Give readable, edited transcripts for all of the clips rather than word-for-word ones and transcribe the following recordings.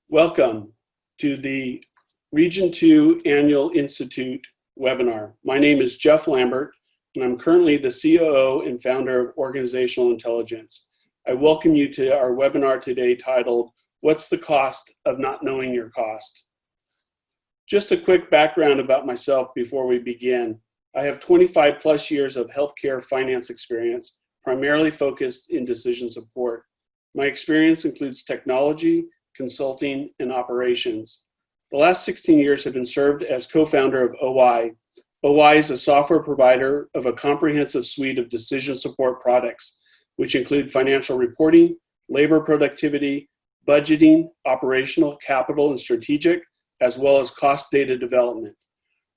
Welcome to the Region 2 Annual Institute webinar. My name is Jeff Lambert, and I'm currently the COO and founder of Organizational Intelligence. I welcome you to our webinar today titled, What's the Cost of Not Knowing Your Cost? Just a quick background about myself before we begin. I have 25 plus years of healthcare finance experience, primarily focused in decision support. My experience includes technology, consulting, and operations. The last 16 years have been served as co-founder of OI. OI is a software provider of a comprehensive suite of decision support products, which include financial reporting, labor productivity, budgeting, operational, capital, and strategic, as well as cost data development.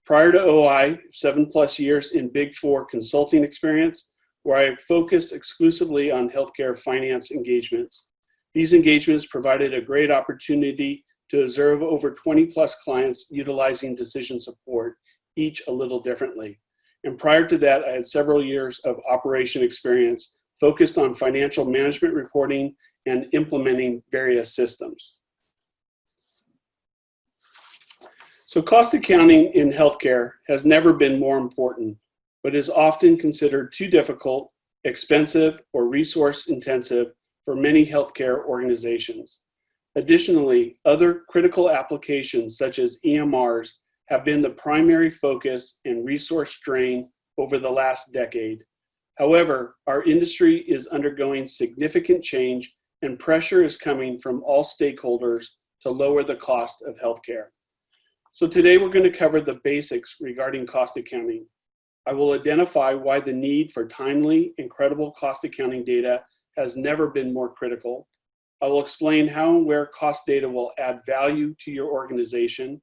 Prior to OI, 7+ years in Big Four consulting experience, where I focused exclusively on healthcare finance engagements. These engagements provided a great opportunity to observe over 20+ clients utilizing decision support, each a little differently. And prior to that, I had several years of operation experience focused on financial management reporting and implementing various systems. So cost accounting in healthcare has never been more important, but is often considered too difficult, expensive, or resource intensive for many healthcare organizations. Additionally, other critical applications such as EMRs have been the primary focus and resource drain over the last decade. However, our industry is undergoing significant change and pressure is coming from all stakeholders to lower the cost of healthcare. So today we're going to cover the basics regarding cost accounting. I will identify why the need for timely and credible cost accounting data has never been more critical. I will explain how and where cost data will add value to your organization.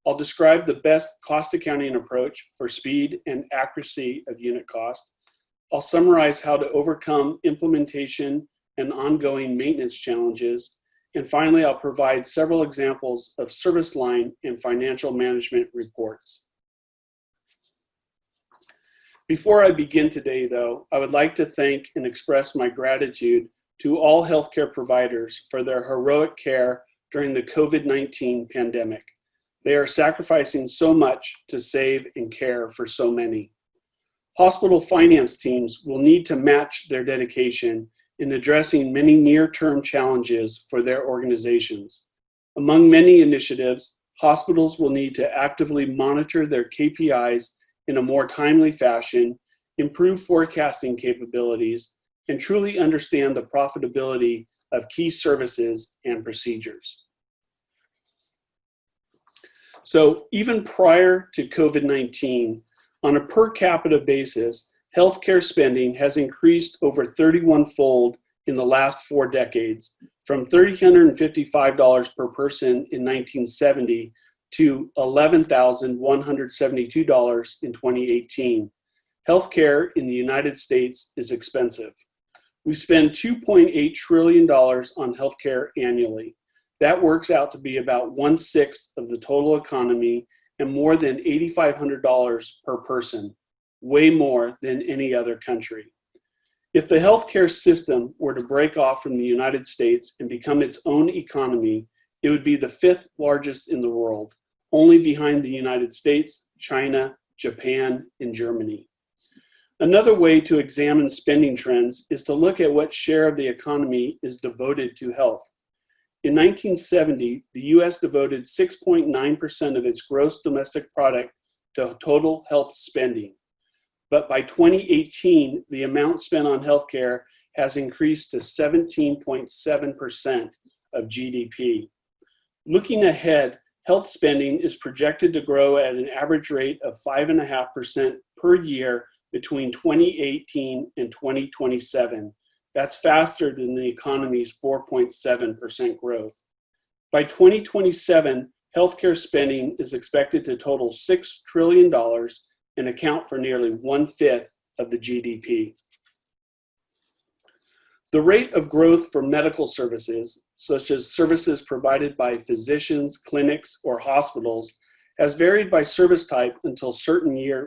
I'll describe the best cost accounting approach for speed and accuracy of unit cost. I'll summarize how to overcome implementation and ongoing maintenance challenges. And finally, I'll provide several examples of service line and financial management reports. Before I begin today, though, I would like to thank and express my gratitude to all healthcare providers for their heroic care during the COVID-19 pandemic. They are sacrificing so much to save and care for so many. Hospital finance teams will need to match their dedication in addressing many near-term challenges for their organizations. Among many initiatives, hospitals will need to actively monitor their KPIs in a more timely fashion, improve forecasting capabilities, and truly understand the profitability of key services and procedures. So even prior to COVID-19, on a per capita basis, healthcare spending has increased over 31-fold in the last 4 decades, from $355 per person in 1970 to $11,172 in 2018. Healthcare in the United States is expensive. We spend $2.8 trillion on healthcare annually. That works out to be about 1/6 of the total economy and more than $8,500 per person, way more than any other country. If the healthcare system were to break off from the United States and become its own economy, it would be the 5th largest in the world, only behind the United States, China, Japan, and Germany. Another way to examine spending trends is to look at what share of the economy is devoted to health. In 1970, the US devoted 6.9% of its gross domestic product to total health spending. But by 2018, the amount spent on healthcare has increased to 17.7% of GDP. Looking ahead, health spending is projected to grow at an average rate of 5.5% per year between 2018 and 2027. That's faster than the economy's 4.7% growth. By 2027, healthcare spending is expected to total $6 trillion and account for nearly 1/5 of the GDP. The rate of growth for medical services, such as services provided by physicians, clinics, or hospitals, has varied by service type until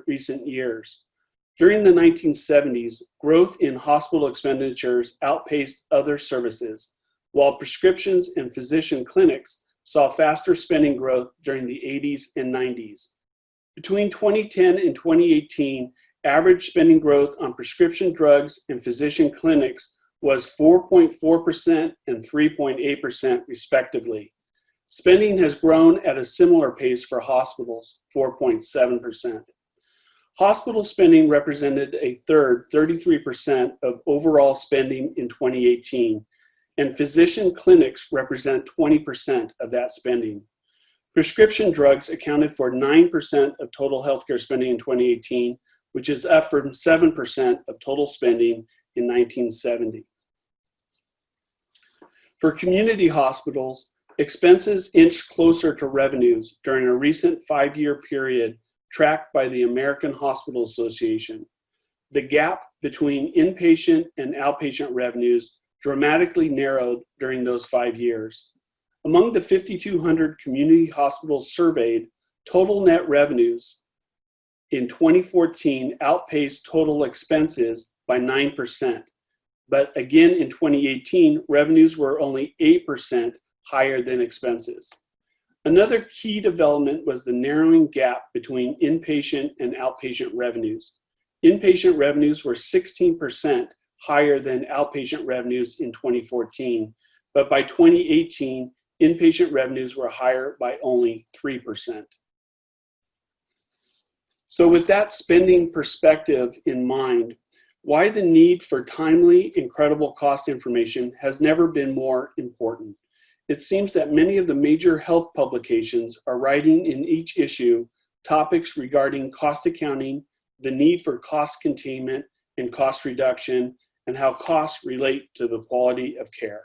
recent years. During the 1970s, growth in hospital expenditures outpaced other services, while prescriptions and physician clinics saw faster spending growth during the 80s and 90s. Between 2010 and 2018, average spending growth on prescription drugs and physician clinics was 4.4% and 3.8% respectively. Spending has grown at a similar pace for hospitals, 4.7%. Hospital spending represented a third, 33% of overall spending in 2018, and physician clinics represent 20% of that spending. Prescription drugs accounted for 9% of total healthcare spending in 2018, which is up from 7% of total spending in 1970. For community hospitals, expenses inched closer to revenues during a recent 5-year period tracked by the American Hospital Association. The gap between inpatient and outpatient revenues dramatically narrowed during those 5 years. Among the 5,200 community hospitals surveyed, total net revenues in 2014 outpaced total expenses by 9%. But again in 2018, revenues were only 8% higher than expenses. Another key development was the narrowing gap between inpatient and outpatient revenues. Inpatient revenues were 16% higher than outpatient revenues in 2014, but by 2018, inpatient revenues were higher by only 3%. So with that spending perspective in mind, why the need for timely and credible cost information has never been more important. It seems that many of the major health publications are writing in each issue topics regarding cost accounting, the need for cost containment and cost reduction, and how costs relate to the quality of care.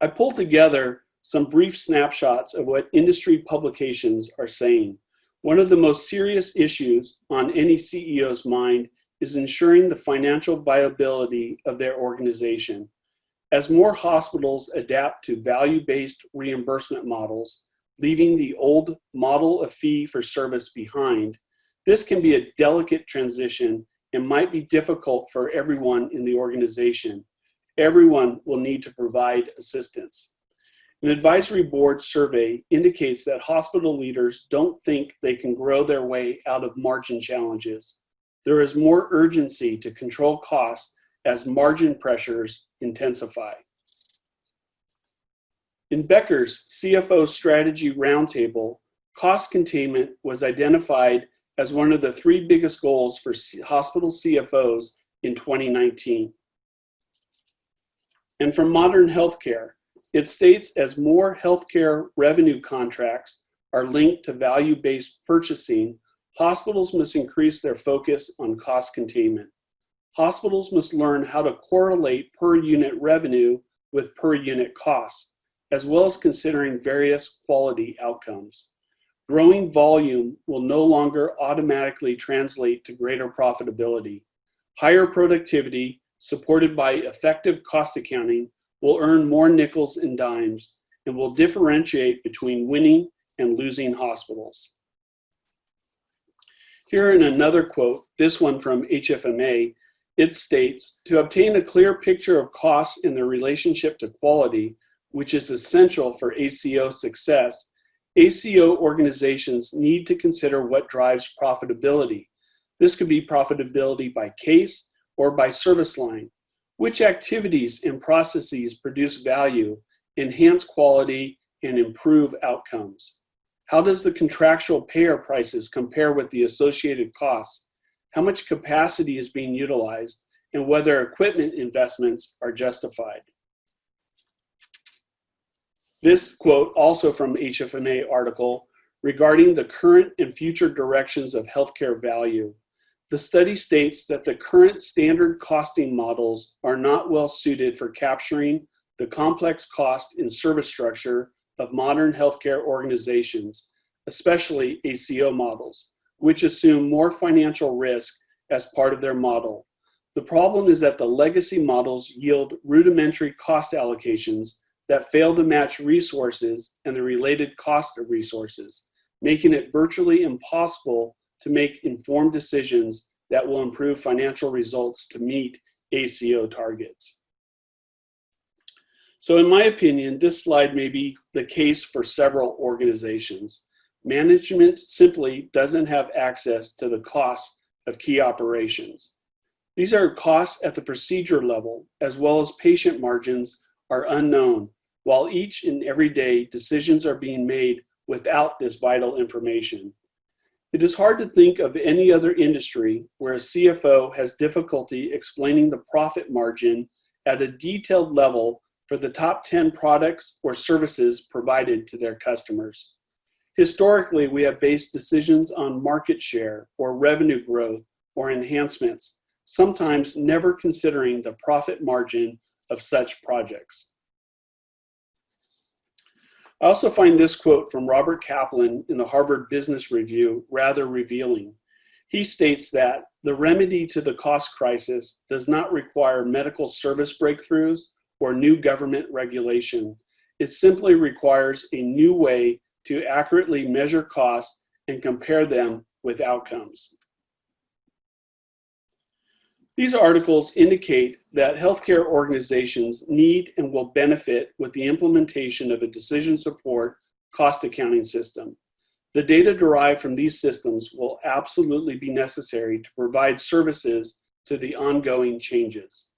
I pulled together some brief snapshots of what industry publications are saying. One of the most serious issues on any CEO's mind is ensuring the financial viability of their organization. As more hospitals adapt to value-based reimbursement models, leaving the old model of fee-for-service behind, this can be a delicate transition and might be difficult for everyone in the organization. Everyone will need to provide assistance. An advisory board survey indicates that hospital leaders don't think they can grow their way out of margin challenges. There is more urgency to control costs as margin pressures intensify. In Becker's CFO Strategy Roundtable, cost containment was identified as one of the 3 biggest goals for hospital CFOs in 2019. And from Modern Healthcare, it states as more healthcare revenue contracts are linked to value-based purchasing, hospitals must increase their focus on cost containment. Hospitals must learn how to correlate per unit revenue with per unit costs, as well as considering various quality outcomes. Growing volume will no longer automatically translate to greater profitability. Higher productivity, supported by effective cost accounting, will earn more nickels and dimes and will differentiate between winning and losing hospitals. Here in another quote, this one from HFMA, it states, to obtain a clear picture of costs in their relationship to quality, which is essential for ACO success, ACO organizations need to consider what drives profitability. This could be profitability by case or by service line. Which activities and processes produce value, enhance quality, and improve outcomes? How does the contractual payer prices compare with the associated costs? How much capacity is being utilized, and whether equipment investments are justified? This quote, also from HFMA article, regarding the current and future directions of healthcare value. The study states that the current standard costing models are not well suited for capturing the complex cost and service structure of modern healthcare organizations, especially ACO models, which assume more financial risk as part of their model. The problem is that the legacy models yield rudimentary cost allocations that fail to match resources and the related cost of resources, making it virtually impossible to make informed decisions that will improve financial results to meet ACO targets. So in my opinion, this slide may be the case for several organizations. Management simply doesn't have access to the costs of key operations. These are costs at the procedure level, as well as patient margins are unknown, while each and every day decisions are being made without this vital information. It is hard to think of any other industry where a CFO has difficulty explaining the profit margin at a detailed level for the top 10 products or services provided to their customers. Historically, we have based decisions on market share or revenue growth or enhancements, sometimes never considering the profit margin of such projects. I also find this quote from Robert Kaplan in the Harvard Business Review rather revealing. He states that the remedy to the cost crisis does not require medical service breakthroughs or new government regulation. It simply requires a new way to accurately measure costs and compare them with outcomes. These articles indicate that healthcare organizations need and will benefit with the implementation of a decision support cost accounting system. The data derived from these systems will absolutely be necessary to provide services to the ongoing changes.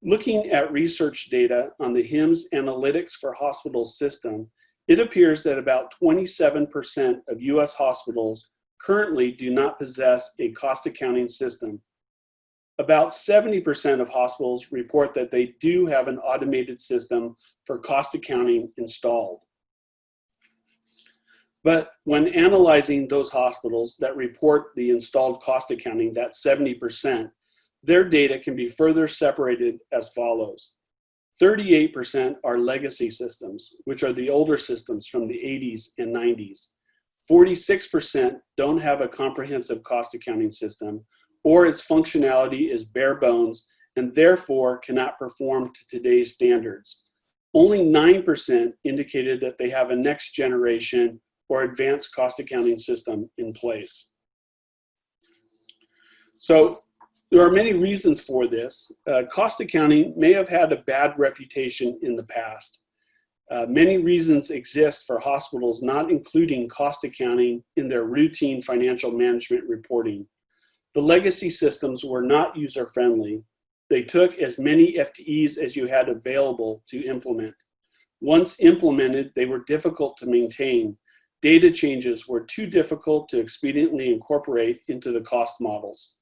Looking at research data on the HIMSS Analytics for Hospitals system, it appears that about 27% of US hospitals currently do not possess a cost accounting system. About 70% of hospitals report that they do have an automated system for cost accounting installed. But when analyzing those hospitals that report the installed cost accounting, that 70%, their data can be further separated as follows. 38% are legacy systems, which are the older systems from the 80s and 90s. 46% don't have a comprehensive cost accounting system, or its functionality is bare bones and therefore cannot perform to today's standards. Only 9% indicated that they have a next generation or advanced cost accounting system in place. So there are many reasons for this. Cost accounting may have had a bad reputation in the past. Many reasons exist for hospitals not including cost accounting in their routine financial management reporting. The legacy systems were not user-friendly. They took as many FTEs as you had available to implement. Once implemented, they were difficult to maintain. Data changes were too difficult to expediently incorporate into the cost models.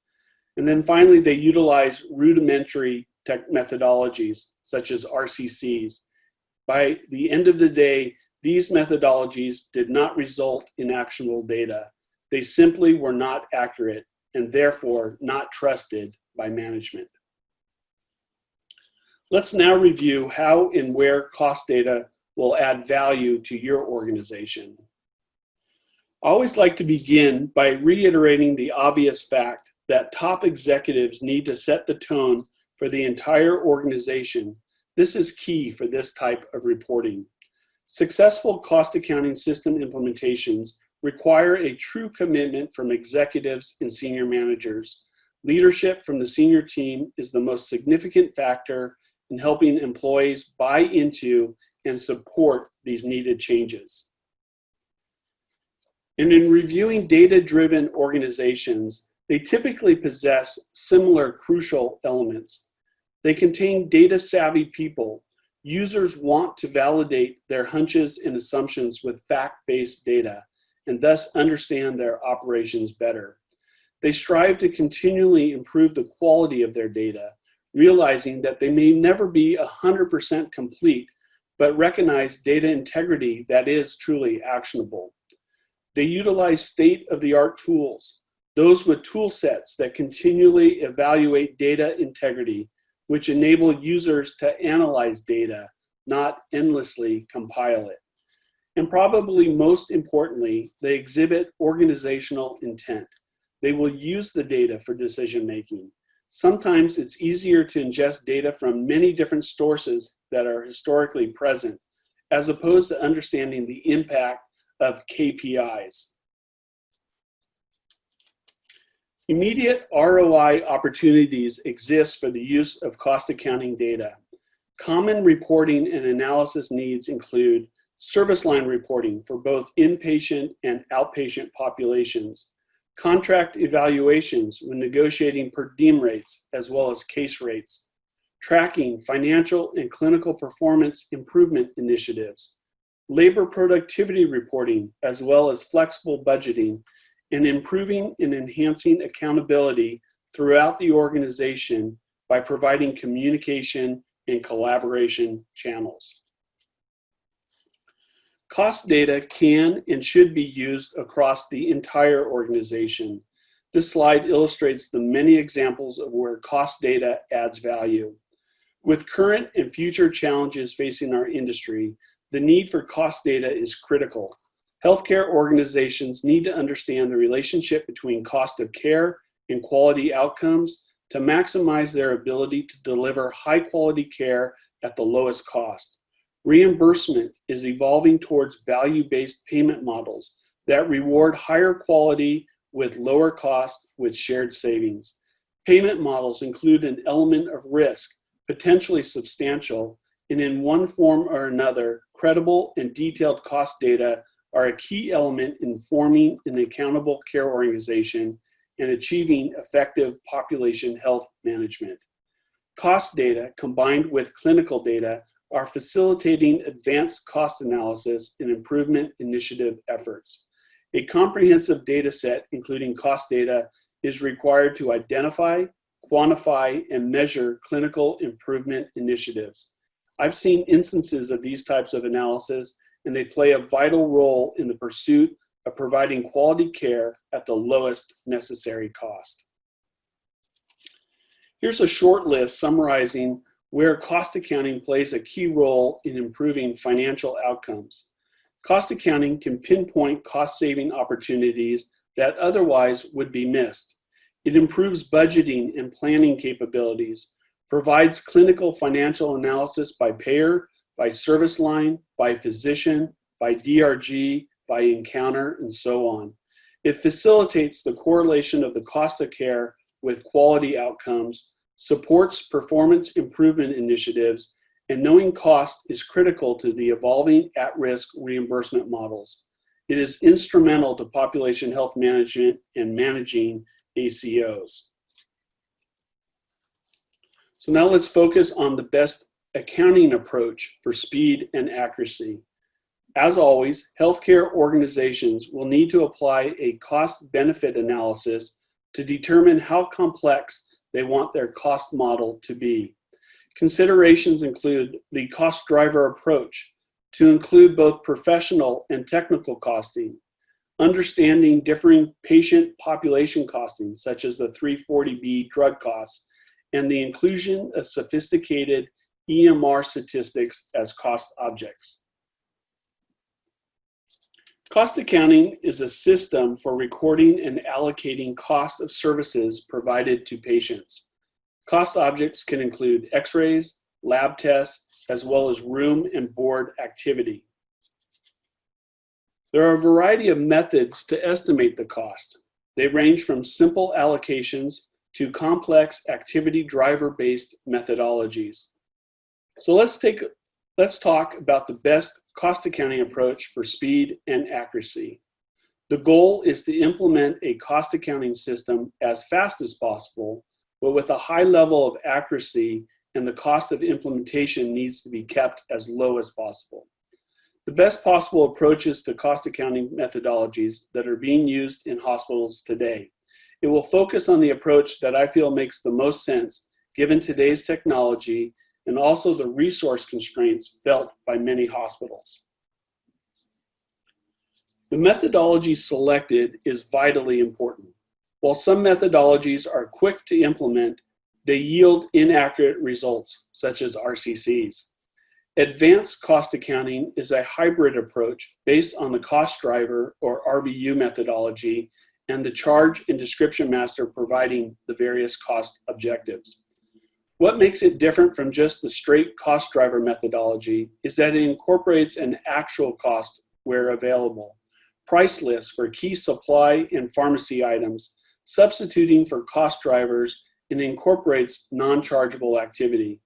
And then finally, they utilized rudimentary methodologies, such as RCCs. By the end of the day, these methodologies did not result in actionable data. They simply were not accurate and therefore not trusted by management. Let's now review how and where cost data will add value to your organization. I always like to begin by reiterating the obvious fact that top executives need to set the tone for the entire organization. This is key for this type of reporting. Successful cost accounting system implementations require a true commitment from executives and senior managers. Leadership from the senior team is the most significant factor in helping employees buy into and support these needed changes. And in reviewing data-driven organizations, they typically possess similar crucial elements. They contain data-savvy people. Users want to validate their hunches and assumptions with fact-based data, and thus understand their operations better. They strive to continually improve the quality of their data, realizing that they may never be 100% complete, but recognize data integrity that is truly actionable. They utilize state-of-the-art tools, those with tool sets that continually evaluate data integrity, which enable users to analyze data, not endlessly compile it. And probably most importantly, they exhibit organizational intent. They will use the data for decision-making. Sometimes it's easier to ingest data from many different sources that are historically present, as opposed to understanding the impact of KPIs. Immediate ROI opportunities exist for the use of cost accounting data. Common reporting and analysis needs include service line reporting for both inpatient and outpatient populations, contract evaluations when negotiating per diem rates as well as case rates, tracking financial and clinical performance improvement initiatives, labor productivity reporting as well as flexible budgeting, and improving and enhancing accountability throughout the organization by providing communication and collaboration channels. Cost data can and should be used across the entire organization. This slide illustrates the many examples of where cost data adds value. With current and future challenges facing our industry, the need for cost data is critical. Healthcare organizations need to understand the relationship between cost of care and quality outcomes to maximize their ability to deliver high-quality care at the lowest cost. Reimbursement is evolving towards value-based payment models that reward higher quality with lower cost with shared savings. Payment models include an element of risk, potentially substantial, and in one form or another, credible and detailed cost data are a key element in forming an accountable care organization and achieving effective population health management. Cost data combined with clinical data are facilitating advanced cost analysis and improvement initiative efforts. A comprehensive data set, including cost data, is required to identify, quantify, and measure clinical improvement initiatives. I've seen instances of these types of analysis, and they play a vital role in the pursuit of providing quality care at the lowest necessary cost. Here's a short list summarizing where cost accounting plays a key role in improving financial outcomes. Cost accounting can pinpoint cost-saving opportunities that otherwise would be missed. It improves budgeting and planning capabilities, provides clinical financial analysis by payer, by service line, by physician, by DRG, by encounter, and so on. It facilitates the correlation of the cost of care with quality outcomes, supports performance improvement initiatives, and knowing cost is critical to the evolving at-risk reimbursement models. It is instrumental to population health management and managing ACOs. So now let's focus on the best accounting approach for speed and accuracy. As always, healthcare organizations will need to apply a cost-benefit analysis to determine how complex they want their cost model to be. Considerations include the cost driver approach to include both professional and technical costing, understanding differing patient population costing, such as the 340B drug costs, and the inclusion of sophisticated EMR statistics as cost objects. Cost accounting is a system for recording and allocating cost of services provided to patients. Cost objects can include x-rays, lab tests, as well as room and board activity. There are a variety of methods to estimate the cost. They range from simple allocations to complex activity driver-based methodologies. So let's talk about the best cost accounting approach for speed and accuracy. The goal is to implement a cost accounting system as fast as possible, but with a high level of accuracy, and the cost of implementation needs to be kept as low as possible. The best possible approaches to cost accounting methodologies that are being used in hospitals today. It will focus on the approach that I feel makes the most sense given today's technology and also the resource constraints felt by many hospitals. The methodology selected is vitally important. While some methodologies are quick to implement, they yield inaccurate results, such as RCCs. Advanced cost accounting is a hybrid approach based on the cost driver or RVU methodology and the charge and description master providing the various cost objectives. What makes it different from just the straight cost driver methodology is that it incorporates an actual cost where available, price lists for key supply and pharmacy items, substituting for cost drivers, and incorporates non-chargeable activity.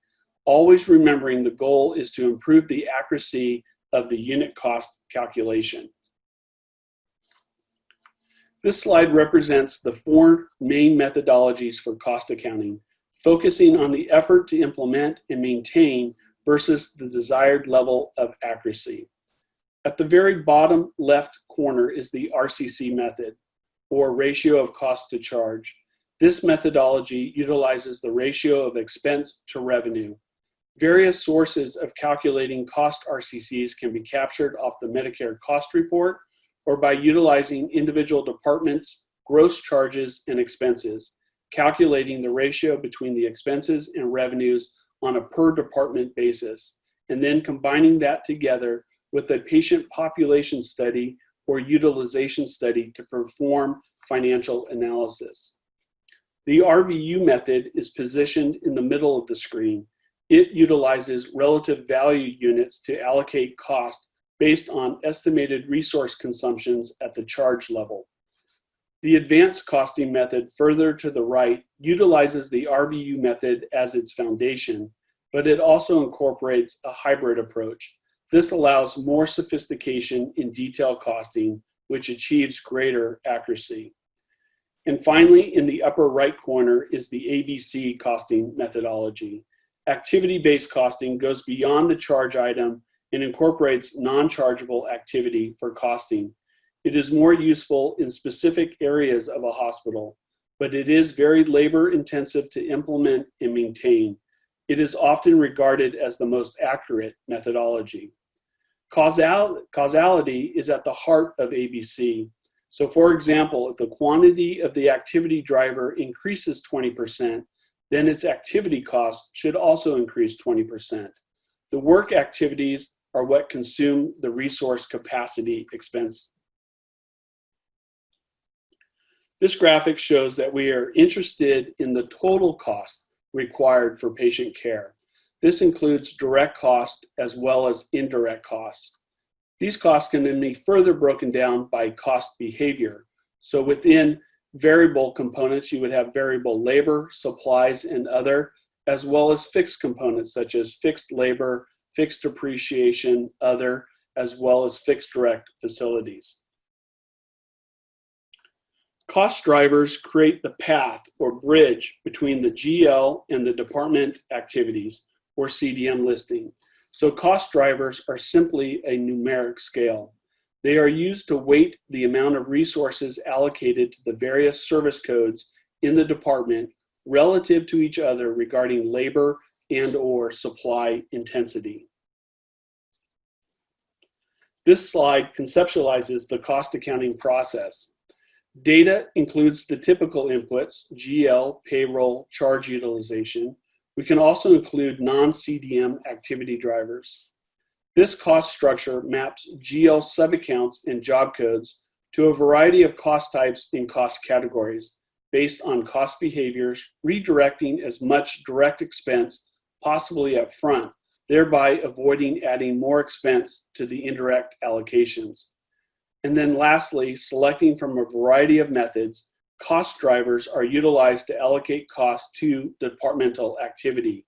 always remembering the goal is to improve the accuracy of the unit cost calculation. This slide represents the 4 main methodologies for cost accounting, focusing on the effort to implement and maintain versus the desired level of accuracy. At the very bottom left corner is the RCC method, or ratio of cost to charge. This methodology utilizes the ratio of expense to revenue. Various sources of calculating cost RCCs can be captured off the Medicare cost report or by utilizing individual departments' gross charges and expenses, calculating the ratio between the expenses and revenues on a per department basis, and then combining that together with a patient population study or utilization study to perform financial analysis. The RVU method is positioned in the middle of the screen. It utilizes relative value units to allocate cost based on estimated resource consumptions at the charge level. The advanced costing method further to the right utilizes the RVU method as its foundation, but it also incorporates a hybrid approach. This allows more sophistication in detail costing, which achieves greater accuracy. And finally, in the upper right corner is the ABC costing methodology. Activity-based costing goes beyond the charge item and incorporates non-chargeable activity for costing. It is more useful in specific areas of a hospital, but it is very labor-intensive to implement and maintain. It is often regarded as the most accurate methodology. Causality is at the heart of ABC. So for example, if the quantity of the activity driver increases 20%, then its activity cost should also increase 20%. The work activities are what consume the resource capacity expense. This graphic shows that we are interested in the total cost required for patient care. This includes direct cost as well as indirect costs. These costs can then be further broken down by cost behavior. So within variable components, you would have variable labor, supplies, and other, as well as fixed components such as fixed labor, fixed depreciation, other, as well as fixed direct facilities. Cost drivers create the path or bridge between the GL and the department activities, or CDM listing. So cost drivers are simply a numeric scale. They are used to weight the amount of resources allocated to the various service codes in the department relative to each other regarding labor and/or supply intensity. This slide conceptualizes the cost accounting process. Data includes the typical inputs, GL, payroll, charge utilization. We can also include non-CDM activity drivers. This cost structure maps GL subaccounts and job codes to a variety of cost types and cost categories based on cost behaviors, redirecting as much direct expense possibly up front, thereby avoiding adding more expense to the indirect allocations. And then lastly, selecting from a variety of methods, cost drivers are utilized to allocate costs to departmental activity.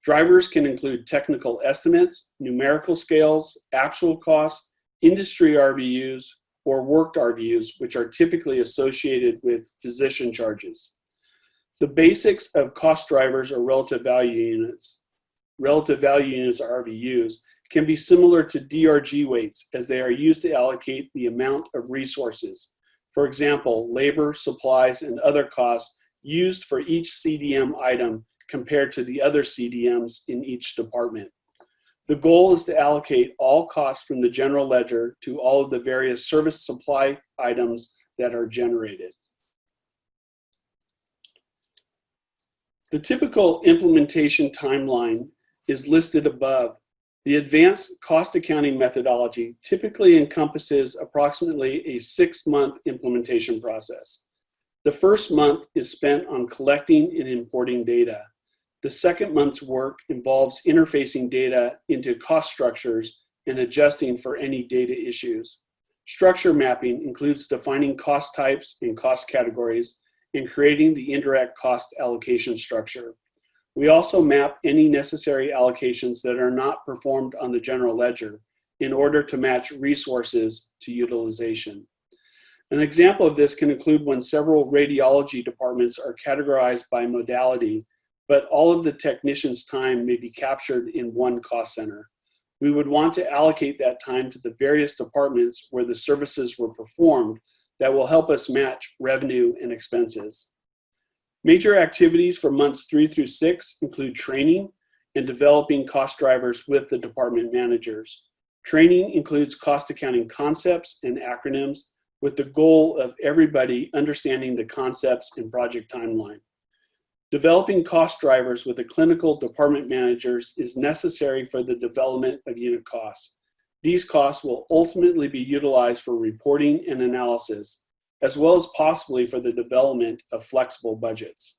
Drivers can include technical estimates, numerical scales, actual costs, industry RVUs, or worked RVUs, which are typically associated with physician charges. The basics of cost drivers are relative value units. Relative value units, or RVUs, can be similar to DRG weights as they are used to allocate the amount of resources. For example, labor, supplies, and other costs used for each CDM item compared to the other CDMs in each department. The goal is to allocate all costs from the general ledger to all of the various service supply items that are generated. The typical implementation timeline is listed above. The advanced cost accounting methodology typically encompasses approximately a 6-month implementation process. The first month is spent on collecting and importing data. The second month's work involves interfacing data into cost structures and adjusting for any data issues. Structure mapping includes defining cost types and cost categories and creating the indirect cost allocation structure. We also map any necessary allocations that are not performed on the general ledger in order to match resources to utilization. An example of this can include when several radiology departments are categorized by modality, but all of the technicians' time may be captured in one cost center. We would want to allocate that time to the various departments where the services were performed that will help us match revenue and expenses. Major activities for months 3 through 6 include training and developing cost drivers with the department managers. Training includes cost accounting concepts and acronyms with the goal of everybody understanding the concepts and project timeline. Developing cost drivers with the clinical department managers is necessary for the development of unit costs. These costs will ultimately be utilized for reporting and analysis, as well as possibly for the development of flexible budgets.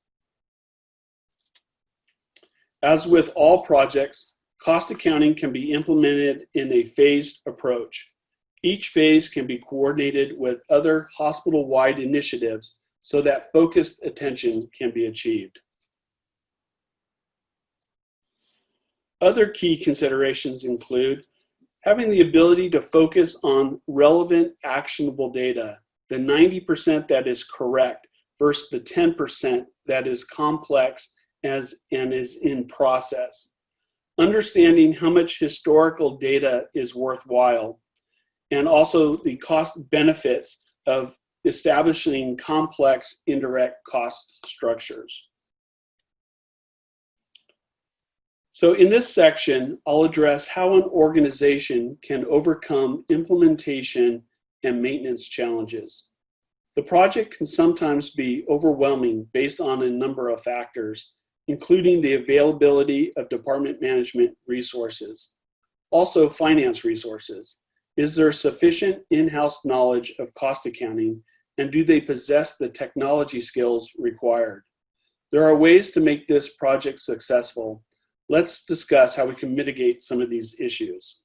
As with all projects, cost accounting can be implemented in a phased approach. Each phase can be coordinated with other hospital-wide initiatives so that focused attention can be achieved. Other key considerations include having the ability to focus on relevant, actionable data, the 90% that is correct versus the 10% that is complex and is in process. Understanding how much historical data is worthwhile, and also the cost benefits of establishing complex indirect cost structures. So in this section, I'll address how an organization can overcome implementation and maintenance challenges. The project can sometimes be overwhelming based on a number of factors, including the availability of department management resources, also finance resources. Is there sufficient in-house knowledge of cost accounting, and do they possess the technology skills required? There are ways to make this project successful. Let's discuss how we can mitigate some of these issues.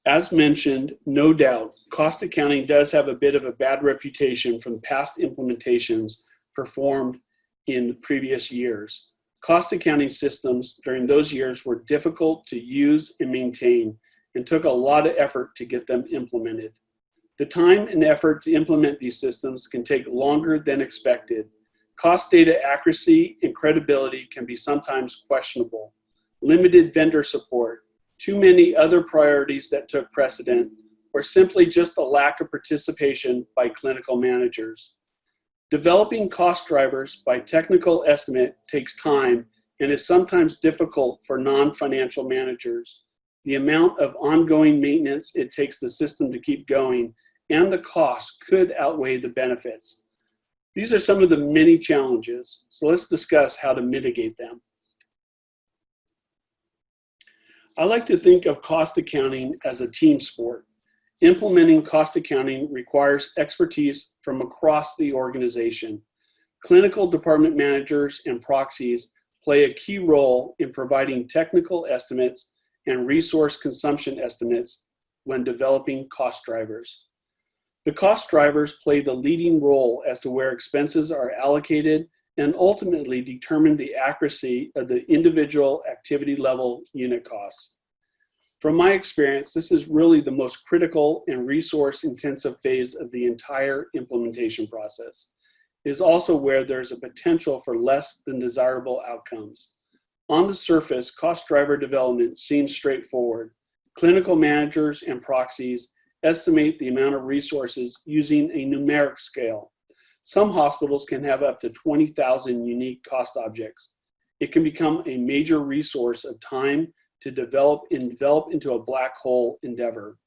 As mentioned, no doubt, cost accounting does have a bit of a bad reputation from past implementations performed in previous years. Cost accounting systems during those years were difficult to use and maintain and took a lot of effort to get them implemented. The time and effort to implement these systems can take longer than expected. Cost data accuracy and credibility can be sometimes questionable. Limited vendor support, too many other priorities that took precedent, or simply just a lack of participation by clinical managers. Developing cost drivers by technical estimate takes time and is sometimes difficult for non-financial managers. The amount of ongoing maintenance it takes the system to keep going and the cost could outweigh the benefits. These are some of the many challenges, so let's discuss how to mitigate them. I like to think of cost accounting as a team sport. Implementing cost accounting requires expertise from across the organization. Clinical department managers and proxies play a key role in providing technical estimates and resource consumption estimates when developing cost drivers. The cost drivers play the leading role as to where expenses are allocated and ultimately determine the accuracy of the individual activity level unit costs. From my experience, this is really the most critical and resource-intensive phase of the entire implementation process. It is also where there's a potential for less than desirable outcomes. On the surface, cost driver development seems straightforward. Clinical managers and proxies estimate the amount of resources using a numeric scale. Some hospitals can have up to 20,000 unique cost objects. It can become a major resource of time to develop into a black hole endeavor.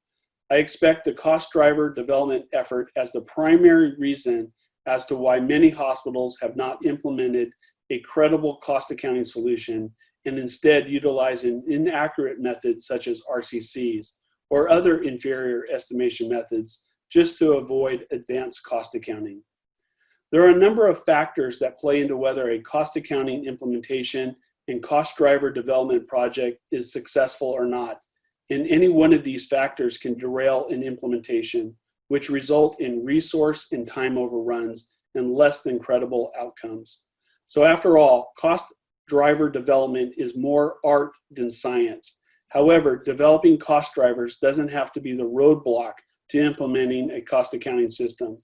I expect the cost driver development effort as the primary reason as to why many hospitals have not implemented a credible cost accounting solution and instead utilize an inaccurate method such as RCCs or other inferior estimation methods just to avoid advanced cost accounting. There are a number of factors that play into whether a cost accounting implementation and cost driver development project is successful or not, and any one of these factors can derail an implementation, which result in resource and time overruns and less than credible outcomes. So after all, cost driver development is more art than science. However, developing cost drivers doesn't have to be the roadblock to implementing a cost accounting system,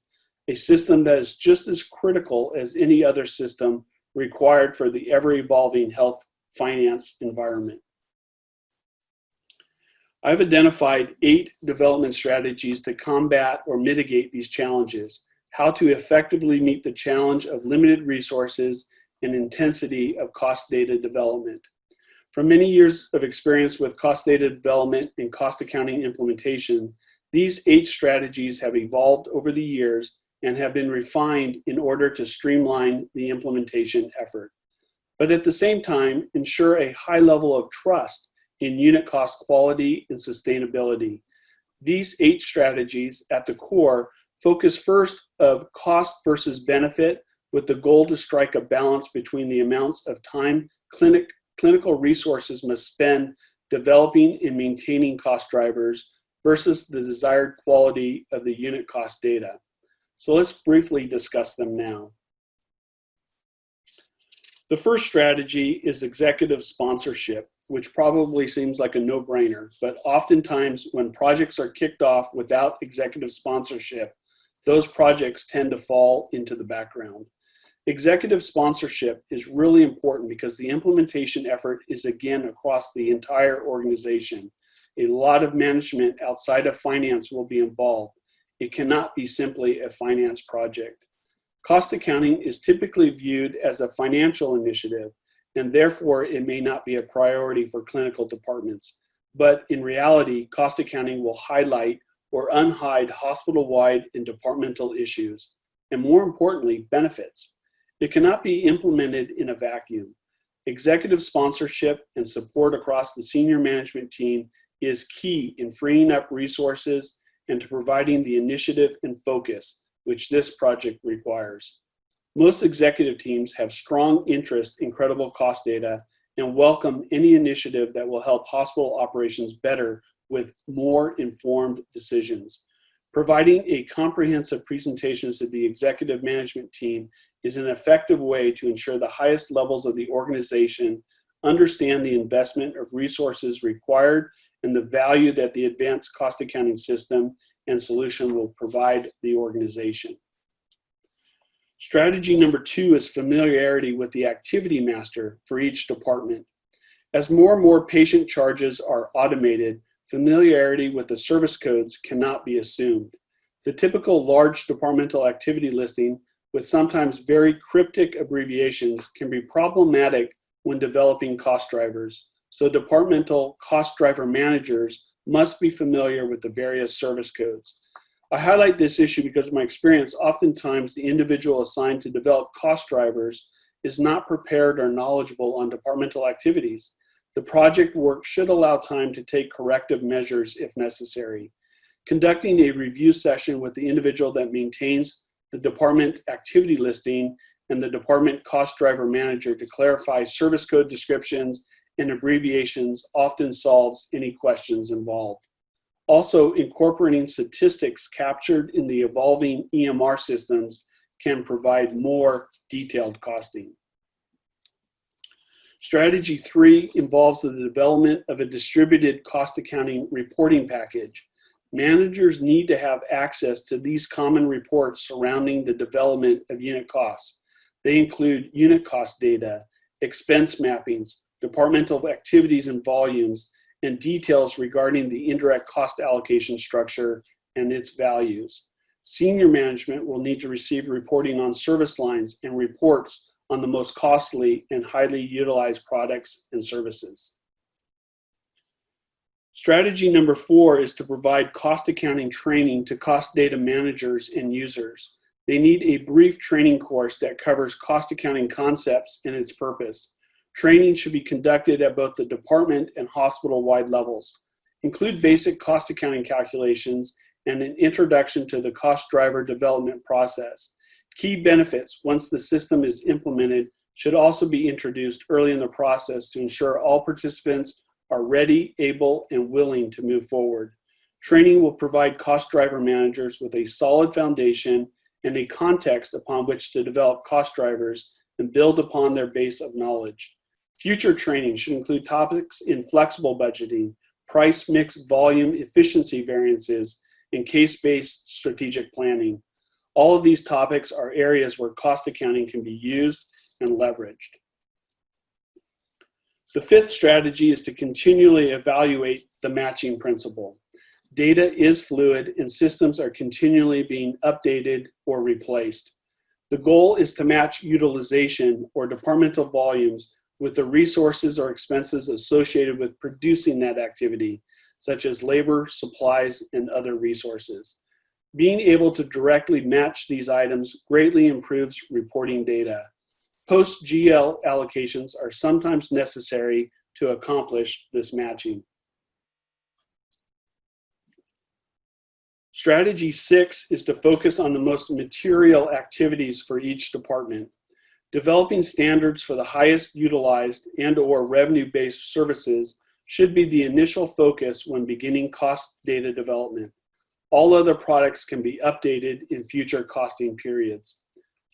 a system that is just as critical as any other system required for the ever-evolving health finance environment. I've identified 8 development strategies to combat or mitigate these challenges, how to effectively meet the challenge of limited resources and intensity of cost data development. From many years of experience with cost data development and cost accounting implementation, these 8 strategies have evolved over the years and have been refined in order to streamline the implementation effort, but at the same time, ensure a high level of trust in unit cost quality and sustainability. These 8 strategies at the core focus first of cost versus benefit, with the goal to strike a balance between the amounts of time clinical resources must spend developing and maintaining cost drivers versus the desired quality of the unit cost data. So let's briefly discuss them now. The first strategy is executive sponsorship, which probably seems like a no-brainer, but oftentimes when projects are kicked off without executive sponsorship, those projects tend to fall into the background. Executive sponsorship is really important because the implementation effort is again across the entire organization. A lot of management outside of finance will be involved. It cannot be simply a finance project. Cost accounting is typically viewed as a financial initiative, and therefore it may not be a priority for clinical departments. But in reality, cost accounting will highlight or unhide hospital-wide and departmental issues, and more importantly, benefits. It cannot be implemented in a vacuum. Executive sponsorship and support across the senior management team is key in freeing up resources and to providing the initiative and focus which this project requires. Most executive teams have strong interest in credible cost data and welcome any initiative that will help hospital operations better with more informed decisions. Providing a comprehensive presentation to the executive management team is an effective way to ensure the highest levels of the organization understand the investment of resources required and the value that the advanced cost accounting system and solution will provide the organization. Strategy number 2 is familiarity with the activity master for each department. As more and more patient charges are automated, familiarity with the service codes cannot be assumed. The typical large departmental activity listing with sometimes very cryptic abbreviations can be problematic when developing cost drivers, so departmental cost driver managers must be familiar with the various service codes. I highlight this issue because of my experience. Oftentimes, the individual assigned to develop cost drivers is not prepared or knowledgeable on departmental activities. The project work should allow time to take corrective measures if necessary. Conducting a review session with the individual that maintains the department activity listing and the department cost driver manager to clarify service code descriptions and abbreviations often solves any questions involved. Also, incorporating statistics captured in the evolving EMR systems can provide more detailed costing. Strategy 3 involves the development of a distributed cost accounting reporting package. Managers need to have access to these common reports surrounding the development of unit costs. They include unit cost data, expense mappings, departmental activities and volumes, and details regarding the indirect cost allocation structure and its values. Senior management will need to receive reporting on service lines and reports on the most costly and highly utilized products and services. Strategy number 4 is to provide cost accounting training to cost data managers and users. They need a brief training course that covers cost accounting concepts and its purpose. Training should be conducted at both the department and hospital-wide levels. Include basic cost accounting calculations and an introduction to the cost driver development process. Key benefits once the system is implemented should also be introduced early in the process to ensure all participants are ready, able, and willing to move forward. Training will provide cost driver managers with a solid foundation and a context upon which to develop cost drivers and build upon their base of knowledge. Future training should include topics in flexible budgeting, price mix volume efficiency variances, and case-based strategic planning. All of these topics are areas where cost accounting can be used and leveraged. The fifth strategy is to continually evaluate the matching principle. Data is fluid and systems are continually being updated or replaced. The goal is to match utilization or departmental volumes with the resources or expenses associated with producing that activity, such as labor, supplies, and other resources. Being able to directly match these items greatly improves reporting data. Post-GL allocations are sometimes necessary to accomplish this matching. Strategy 6 is to focus on the most material activities for each department. Developing standards for the highest utilized and/or revenue-based services should be the initial focus when beginning cost data development. All other products can be updated in future costing periods.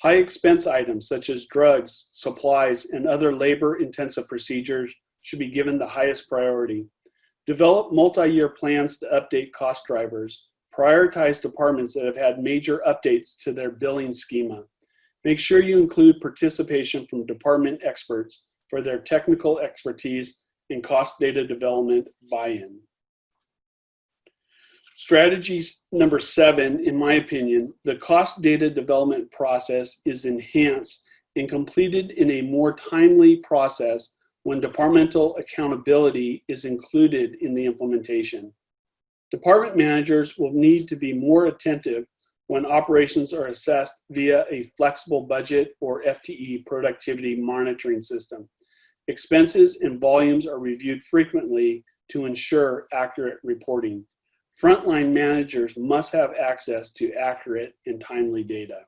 High expense items such as drugs, supplies, and other labor-intensive procedures should be given the highest priority. Develop multi-year plans to update cost drivers. Prioritize departments that have had major updates to their billing schema. Make sure you include participation from department experts for their technical expertise and cost data development buy-in. Strategy number 7, in my opinion, the cost data development process is enhanced and completed in a more timely process when departmental accountability is included in the implementation. Department managers will need to be more attentive when operations are assessed via a flexible budget or FTE productivity monitoring system. Expenses and volumes are reviewed frequently to ensure accurate reporting. Frontline managers must have access to accurate and timely data.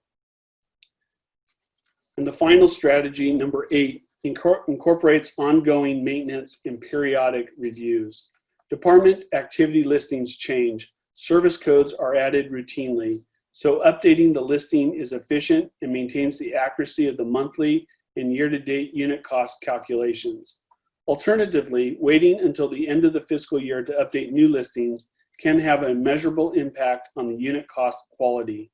And the final strategy, number 8, incorporates ongoing maintenance and periodic reviews. Department activity listings change. Service codes are added routinely, so updating the listing is efficient and maintains the accuracy of the monthly and year-to-date unit cost calculations. Alternatively, waiting until the end of the fiscal year to update new listings can have a measurable impact on the unit cost quality.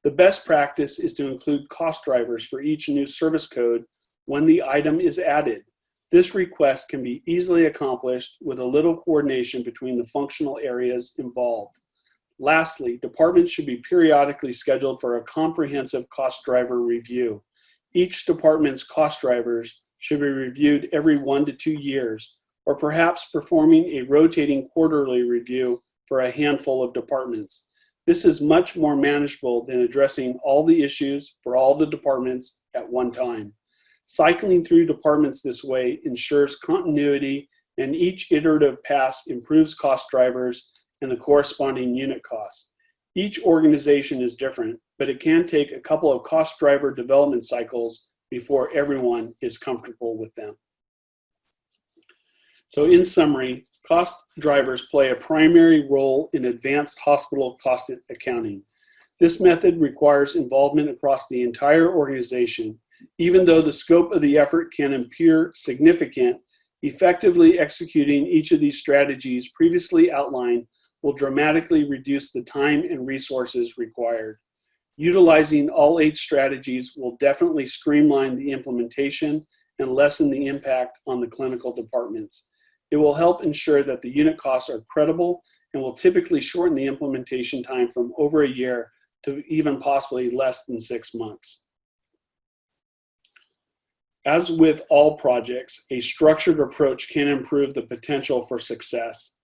The best practice is to include cost drivers for each new service code when the item is added. This request can be easily accomplished with a little coordination between the functional areas involved. Lastly, departments should be periodically scheduled for a comprehensive cost driver review. Each department's cost drivers should be reviewed every 1 to 2 years, or perhaps performing a rotating quarterly review for a handful of departments. This is much more manageable than addressing all the issues for all the departments at one time. Cycling through departments this way ensures continuity, and each iterative pass improves cost drivers and the corresponding unit costs. Each organization is different, but it can take a couple of cost driver development cycles before everyone is comfortable with them. So in summary, cost drivers play a primary role in advanced hospital cost accounting. This method requires involvement across the entire organization. Even though the scope of the effort can appear significant, effectively executing each of these strategies previously outlined will dramatically reduce the time and resources required. Utilizing all 8 strategies will definitely streamline the implementation and lessen the impact on the clinical departments. It will help ensure that the unit costs are credible and will typically shorten the implementation time from over a year to even possibly less than 6 months. As with all projects, a structured approach can improve the potential for success.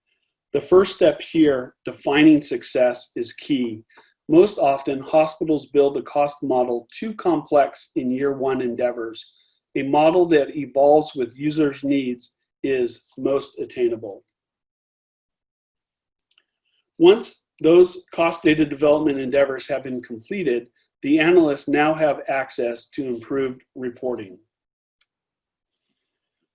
The first step here, defining success, is key. Most often, hospitals build the cost model too complex in year 1 endeavors. A model that evolves with users' needs is most attainable. Once those cost data development endeavors have been completed, the analysts now have access to improved reporting.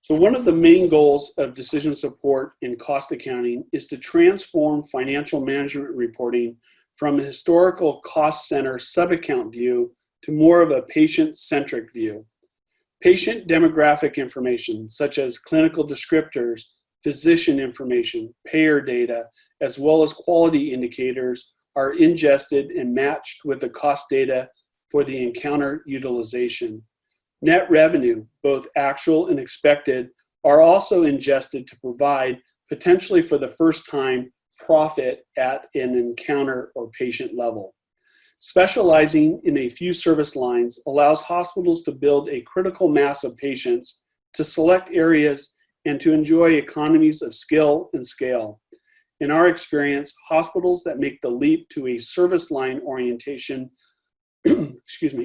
So one of the main goals of decision support in cost accounting is to transform financial management reporting from a historical cost center sub-account view to more of a patient-centric view. Patient demographic information, such as clinical descriptors, physician information, payer data, as well as quality indicators, are ingested and matched with the cost data for the encounter utilization. Net revenue, both actual and expected, are also ingested to provide, potentially for the first time, profit at an encounter or patient level. Specializing in a few service lines allows hospitals to build a critical mass of patients, to select areas, and to enjoy economies of skill and scale. In our experience, hospitals that make the leap to a service line orientation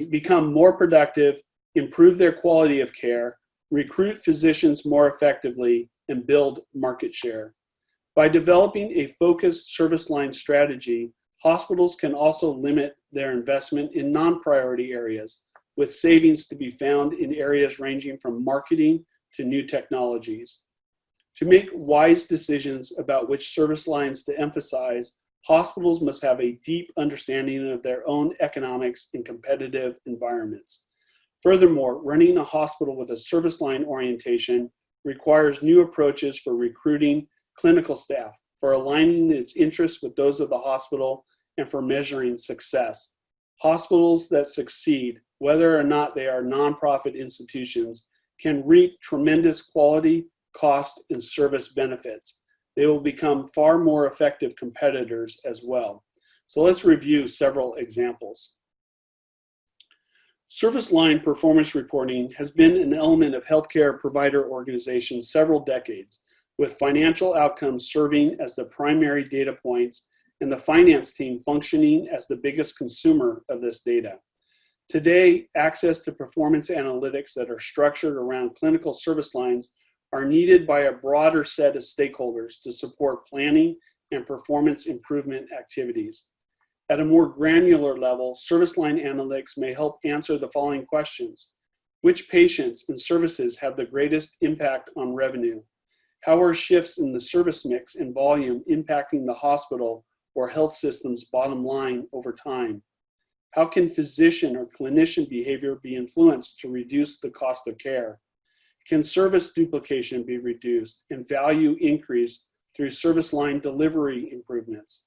become more productive, improve their quality of care, recruit physicians more effectively, and build market share. By developing a focused service line strategy, hospitals can also limit their investment in non-priority areas, with savings to be found in areas ranging from marketing to new technologies. To make wise decisions about which service lines to emphasize, hospitals must have a deep understanding of their own economics in competitive environments. Furthermore, running a hospital with a service line orientation requires new approaches for recruiting clinical staff, for aligning its interests with those of the hospital, and for measuring success. Hospitals that succeed, whether or not they are nonprofit institutions, can reap tremendous quality, cost, and service benefits. They will become far more effective competitors as well. So let's review several examples. Service line performance reporting has been an element of healthcare provider organizations several decades, with financial outcomes serving as the primary data points and the finance team functioning as the biggest consumer of this data. Today, access to performance analytics that are structured around clinical service lines are needed by a broader set of stakeholders to support planning and performance improvement activities. At a more granular level, service line analytics may help answer the following questions. Which patients and services have the greatest impact on revenue? How are shifts in the service mix and volume impacting the hospital or health system's bottom line over time? How can physician or clinician behavior be influenced to reduce the cost of care? Can service duplication be reduced and value increased through service line delivery improvements?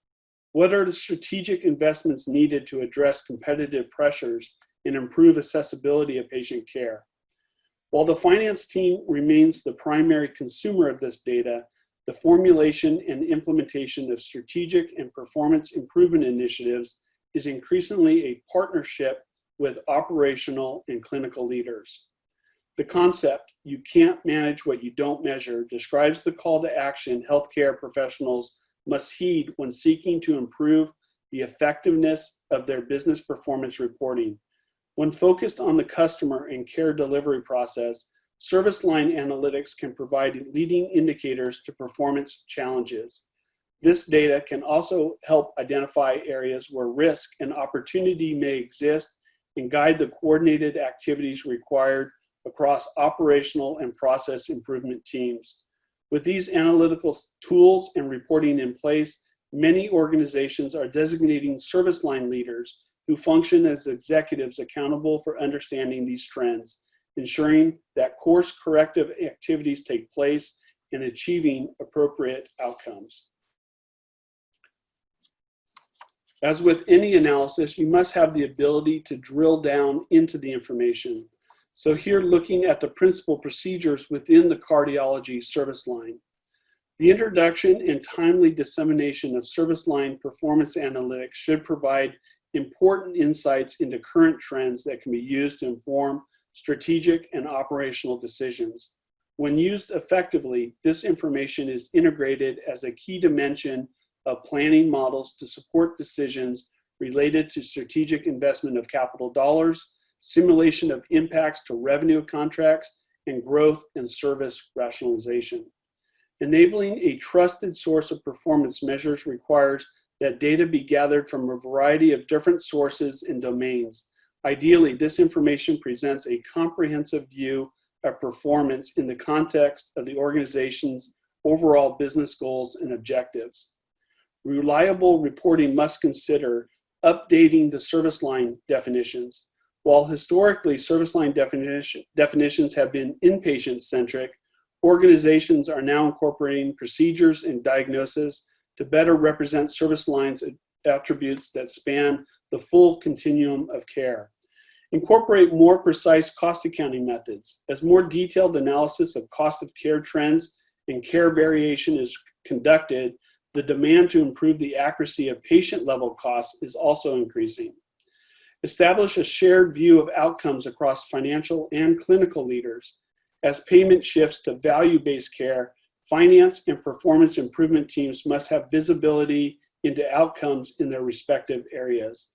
What are the strategic investments needed to address competitive pressures and improve accessibility of patient care? While the finance team remains the primary consumer of this data, the formulation and implementation of strategic and performance improvement initiatives is increasingly a partnership with operational and clinical leaders. The concept, "you can't manage what you don't measure," describes the call to action healthcare professionals must heed when seeking to improve the effectiveness of their business performance reporting. When focused on the customer and care delivery process, service line analytics can provide leading indicators to performance challenges. This data can also help identify areas where risk and opportunity may exist and guide the coordinated activities required across operational and process improvement teams. With these analytical tools and reporting in place, many organizations are designating service line leaders who function as executives accountable for understanding these trends, ensuring that course corrective activities take place and achieving appropriate outcomes. As with any analysis, you must have the ability to drill down into the information. So here, looking at the principal procedures within the cardiology service line. The introduction and timely dissemination of service line performance analytics should provide important insights into current trends that can be used to inform strategic and operational decisions. When used effectively, this information is integrated as a key dimension of planning models to support decisions related to strategic investment of capital dollars, simulation of impacts to revenue contracts, and growth and service rationalization. Enabling a trusted source of performance measures requires that data be gathered from a variety of different sources and domains. Ideally, this information presents a comprehensive view of performance in the context of the organization's overall business goals and objectives. Reliable reporting must consider updating the service line definitions, While historically service line definitions have been inpatient-centric, organizations are now incorporating procedures and diagnosis to better represent service lines attributes that span the full continuum of care. Incorporate more precise cost accounting methods. As more detailed analysis of cost of care trends and care variation is conducted, the demand to improve the accuracy of patient-level costs is also increasing. Establish a shared view of outcomes across financial and clinical leaders. As payment shifts to value-based care, finance and performance improvement teams must have visibility into outcomes in their respective areas.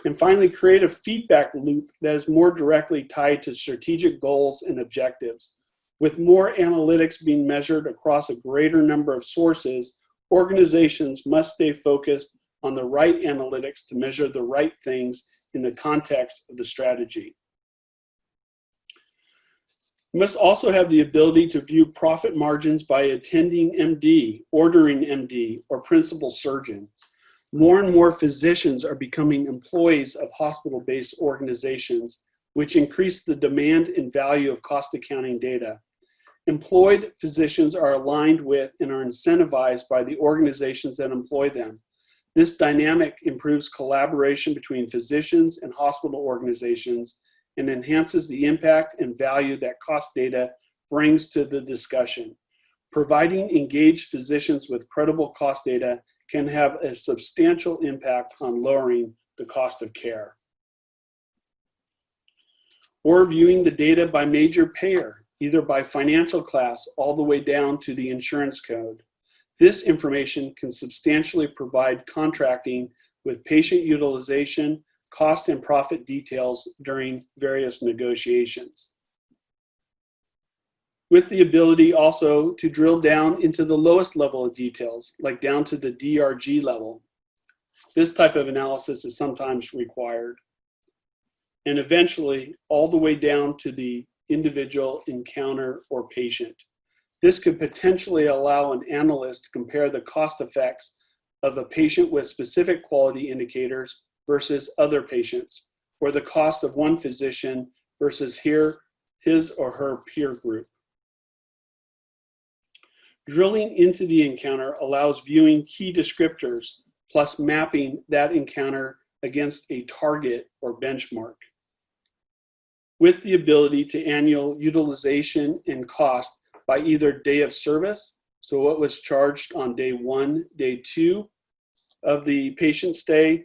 And finally, create a feedback loop that is more directly tied to strategic goals and objectives. With more analytics being measured across a greater number of sources, organizations must stay focused on the right analytics to measure the right things in the context of the strategy. You must also have the ability to view profit margins by attending MD, ordering MD, or principal surgeon. More and more physicians are becoming employees of hospital-based organizations, which increase the demand and value of cost accounting data. Employed physicians are aligned with and are incentivized by the organizations that employ them. This dynamic improves collaboration between physicians and hospital organizations and enhances the impact and value that cost data brings to the discussion. Providing engaged physicians with credible cost data can have a substantial impact on lowering the cost of care. Or viewing the data by major payer, either by financial class all the way down to the insurance code. This information can substantially provide contracting with patient utilization, cost and profit details during various negotiations. With the ability also to drill down into the lowest level of details, like down to the DRG level. This type of analysis is sometimes required. And eventually, all the way down to the individual encounter or patient. This could potentially allow an analyst to compare the cost effects of a patient with specific quality indicators versus other patients, or the cost of one physician versus his or her peer group. Drilling into the encounter allows viewing key descriptors, plus mapping that encounter against a target or benchmark. With the ability to annual utilization and cost by either day of service, so what was charged on day 1, day 2 of the patient stay,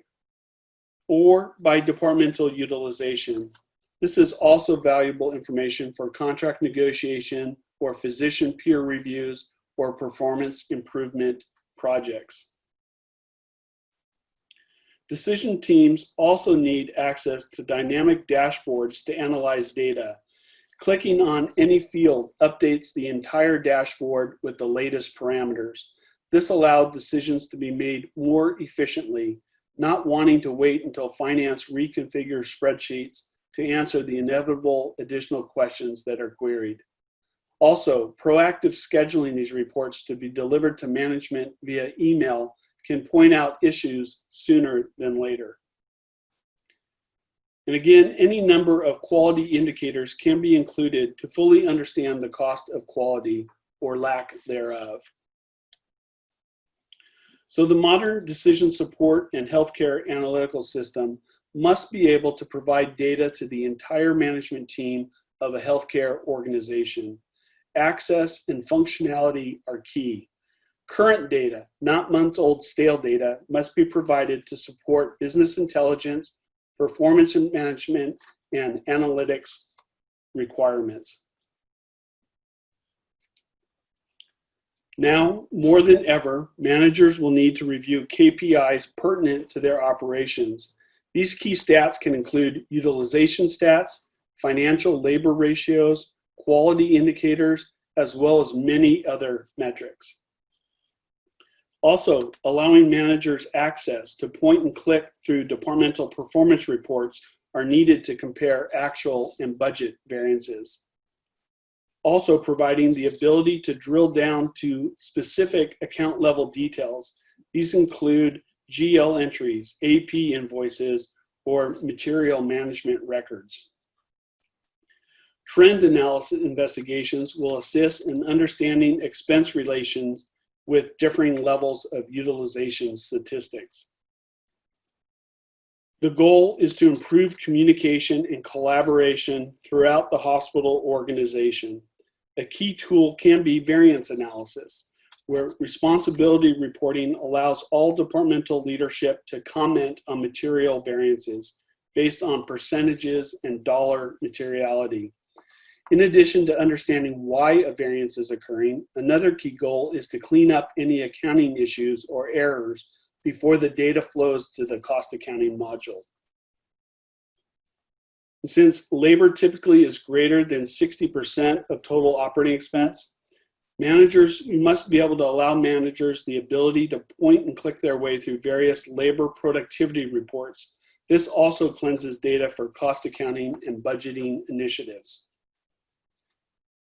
or by departmental utilization. This is also valuable information for contract negotiation or physician peer reviews or performance improvement projects. Decision teams also need access to dynamic dashboards to analyze data. Clicking on any field updates the entire dashboard with the latest parameters. This allowed decisions to be made more efficiently, not wanting to wait until finance reconfigures spreadsheets to answer the inevitable additional questions that are queried. Also, proactive scheduling these reports to be delivered to management via email can point out issues sooner than later. And again, any number of quality indicators can be included to fully understand the cost of quality or lack thereof. So the modern decision support and healthcare analytical system must be able to provide data to the entire management team of a healthcare organization. Access and functionality are key. Current data, not months-old stale data, must be provided to support business intelligence, performance management, and analytics requirements. Now, more than ever, managers will need to review KPIs pertinent to their operations. These key stats can include utilization stats, financial labor ratios, quality indicators, as well as many other metrics. Also, allowing managers access to point and click through departmental performance reports are needed to compare actual and budget variances. Also, providing the ability to drill down to specific account level details. These include GL entries, AP invoices, or material management records. Trend analysis investigations will assist in understanding expense relations with differing levels of utilization statistics. The goal is to improve communication and collaboration throughout the hospital organization. A key tool can be variance analysis, where responsibility reporting allows all departmental leadership to comment on material variances based on percentages and dollar materiality. In addition to understanding why a variance is occurring, another key goal is to clean up any accounting issues or errors before the data flows to the cost accounting module. Since labor typically is greater than 60% of total operating expense, you must be able to allow managers the ability to point and click their way through various labor productivity reports. This also cleanses data for cost accounting and budgeting initiatives.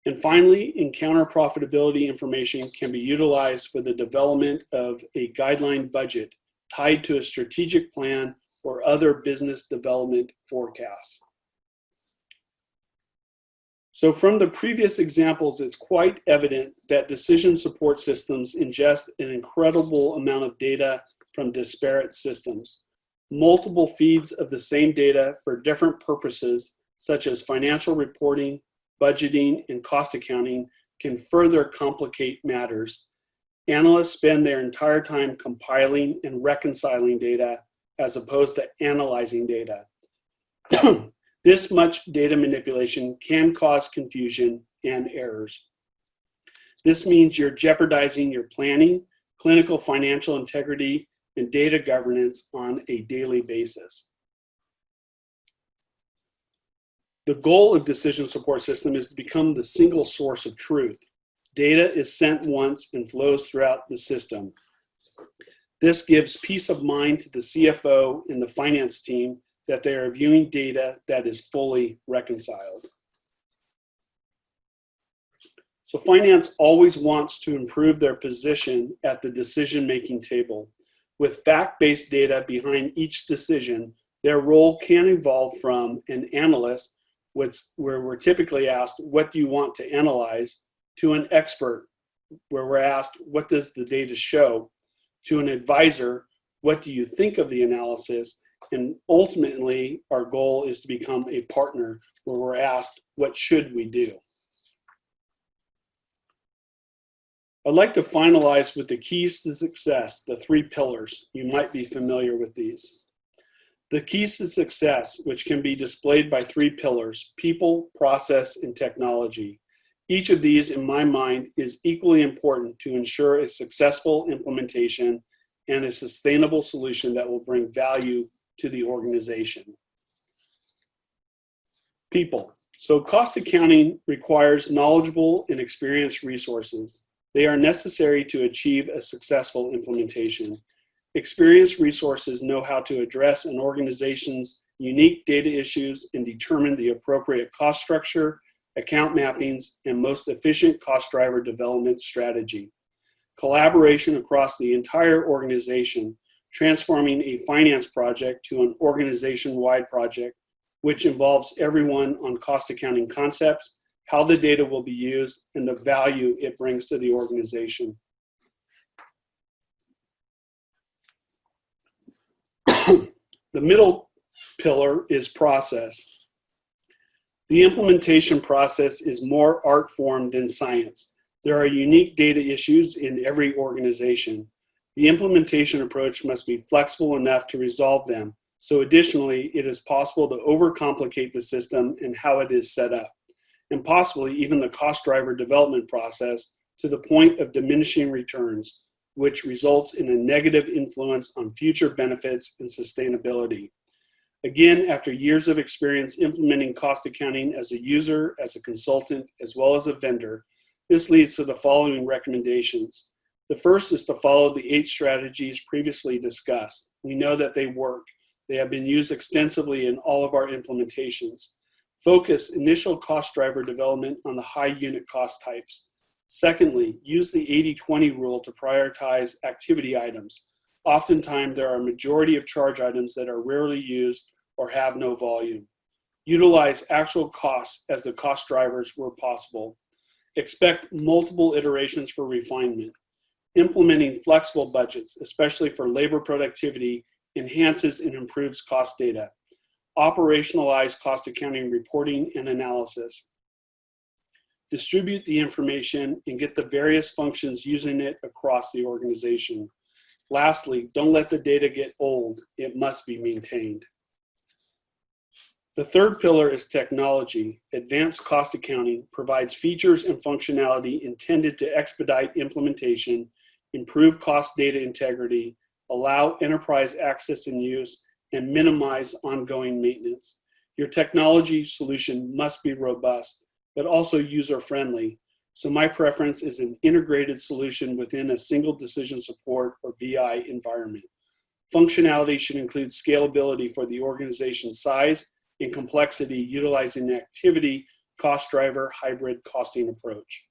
And finally, encounter profitability information can be utilized for the development of a guideline budget tied to a strategic plan or other business development forecasts. So from the previous examples, it's quite evident that decision support systems ingest an incredible amount of data from disparate systems. Multiple feeds of the same data for different purposes, such as financial reporting, budgeting, and cost accounting, can further complicate matters. Analysts spend their entire time compiling and reconciling data as opposed to analyzing data. This much data manipulation can cause confusion and errors. This means you're jeopardizing your planning, clinical financial integrity, and data governance on a daily basis. The goal of decision support system is to become the single source of truth. Data is sent once and flows throughout the system. This gives peace of mind to the CFO and the finance team that they are viewing data that is fully reconciled. So finance always wants to improve their position at the decision-making table. With fact-based data behind each decision, their role can evolve from an analyst, where we're typically asked, what do you want to analyze, to an expert, where we're asked, what does the data show, to an advisor, what do you think of the analysis, and ultimately our goal is to become a partner, where we're asked, what should we do? I'd like to finalize with the keys to success, the 3 pillars. You might be familiar with these. The keys to success, which can be displayed by 3 pillars: people, process, and technology. Each of these, in my mind, is equally important to ensure a successful implementation and a sustainable solution that will bring value to the organization. People. So cost accounting requires knowledgeable and experienced resources. They are necessary to achieve a successful implementation. Experienced resources know how to address an organization's unique data issues and determine the appropriate cost structure, account mappings, and most efficient cost driver development strategy. Collaboration across the entire organization, transforming a finance project to an organization-wide project, which involves everyone on cost accounting concepts, how the data will be used, and the value it brings to the organization. The middle pillar is process. The implementation process is more art form than science. There are unique data issues in every organization. The implementation approach must be flexible enough to resolve them. So additionally, it is possible to overcomplicate the system and how it is set up, and possibly even the cost driver development process to the point of diminishing returns, which results in a negative influence on future benefits and sustainability. Again, after years of experience implementing cost accounting as a user, as a consultant, as well as a vendor, this leads to the following recommendations. The first is to follow the 8 strategies previously discussed. We know that they work. They have been used extensively in all of our implementations. Focus initial cost driver development on the high unit cost types. Secondly, use the 80-20 rule to prioritize activity items. Oftentimes, there are a majority of charge items that are rarely used or have no volume. Utilize actual costs as the cost drivers where possible. Expect multiple iterations for refinement. Implementing flexible budgets, especially for labor productivity, enhances and improves cost data. Operationalize cost accounting reporting and analysis. Distribute the information and get the various functions using it across the organization. Lastly, don't let the data get old. It must be maintained. The third pillar is technology. Advanced cost accounting provides features and functionality intended to expedite implementation, improve cost data integrity, allow enterprise access and use, and minimize ongoing maintenance. Your technology solution must be robust, but also user-friendly. So my preference is an integrated solution within a single decision support or BI environment. Functionality should include scalability for the organization's size and complexity, utilizing the activity cost driver hybrid costing approach.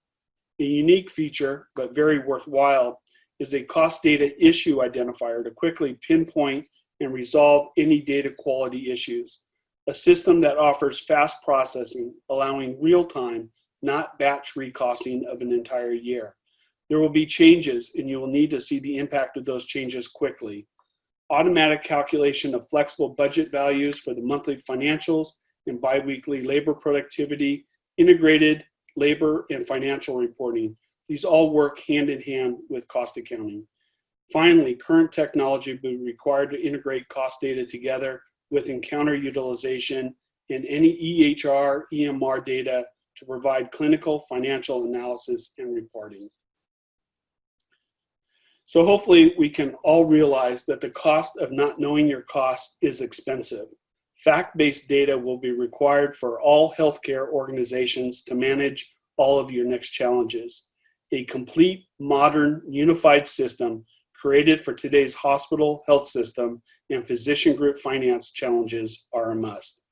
A unique feature, but very worthwhile, is a cost data issue identifier to quickly pinpoint and resolve any data quality issues. A system that offers fast processing, allowing real-time, not batch recosting of an entire year. There will be changes and you will need to see the impact of those changes quickly. Automatic calculation of flexible budget values for the monthly financials and biweekly labor productivity, integrated labor and financial reporting. These all work hand in hand with cost accounting. Finally, current technology will be required to integrate cost data together with encounter utilization and any EHR, EMR data to provide clinical, financial analysis and reporting. So hopefully we can all realize that the cost of not knowing your costs is expensive. Fact-based data will be required for all healthcare organizations to manage all of your next challenges. A complete, modern, unified system created for today's hospital, health system, and physician group finance challenges are a must.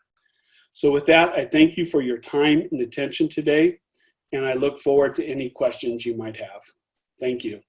So with that, I thank you for your time and attention today, and I look forward to any questions you might have. Thank you.